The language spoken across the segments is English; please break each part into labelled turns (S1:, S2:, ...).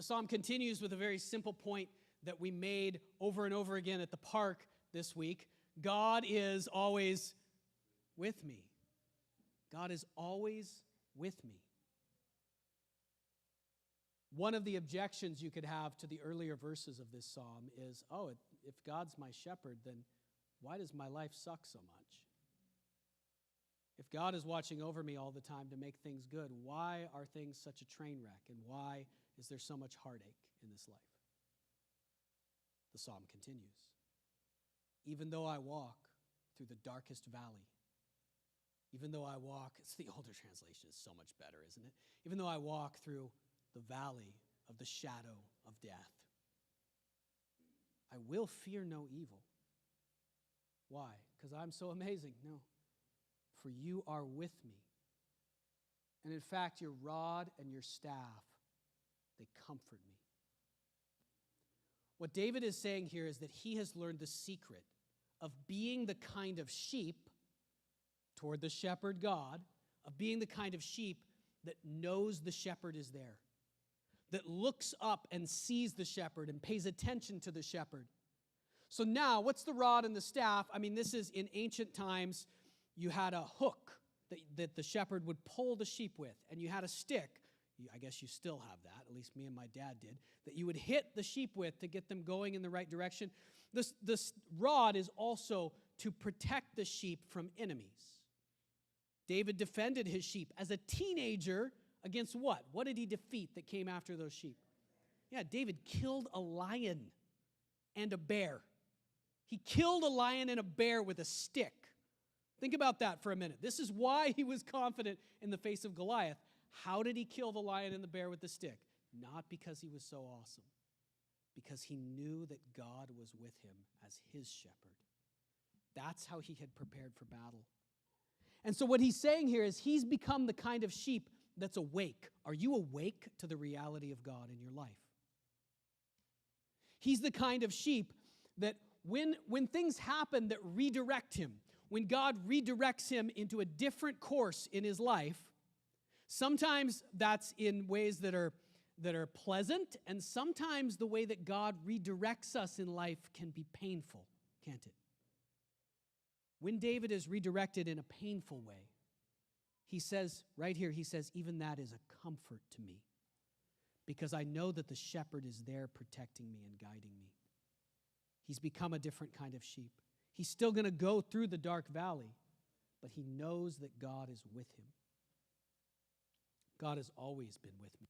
S1: The psalm continues with a very simple point that we made over and over again at the park this week. God is always with me. God is always with me. One of the objections you could have to the earlier verses of this psalm is, if God's my shepherd, then why does my life suck so much? If God is watching over me all the time to make things good, why are things such a train wreck? And why is there so much heartache in this life? The psalm continues. Even though I walk through the darkest valley, even though I walk, it's the older translation, is so much better, isn't it? Even though I walk through the valley of the shadow of death, I will fear no evil. Why? Because I'm so amazing? No. For you are with me. And in fact, your rod and your staff, they comfort me. What David is saying here is that he has learned the secret of being the kind of sheep toward the shepherd God, of being the kind of sheep that knows the shepherd is there, that looks up and sees the shepherd and pays attention to the shepherd. So now, what's the rod and the staff? I mean, this is in ancient times, you had a hook that the shepherd would pull the sheep with, and you had a stick. I guess you still have that, at least me and my dad did, that you would hit the sheep with to get them going in the right direction. This rod is also to protect the sheep from enemies. David defended his sheep as a teenager against what? What did he defeat that came after those sheep? Yeah, David killed a lion and a bear. He killed a lion and a bear with a stick. Think about that for a minute. This is why he was confident in the face of Goliath. How did he kill the lion and the bear with the stick? Not because he was so awesome, because he knew that God was with him as his shepherd. That's how he had prepared for battle. And so what he's saying here is he's become the kind of sheep that's awake. Are you awake to the reality of God in your life? He's the kind of sheep that when things happen that redirect him, when God redirects him into a different course in his life, sometimes that's in ways that are pleasant, and sometimes the way that God redirects us in life can be painful, can't it? When David is redirected in a painful way, he says, right here, he says, even that is a comfort to me, because I know that the shepherd is there protecting me and guiding me. He's become a different kind of sheep. He's still going to go through the dark valley, but he knows that God is with him. God has always been with me.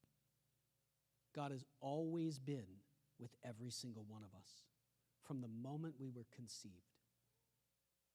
S1: God has always been with every single one of us from the moment we were conceived.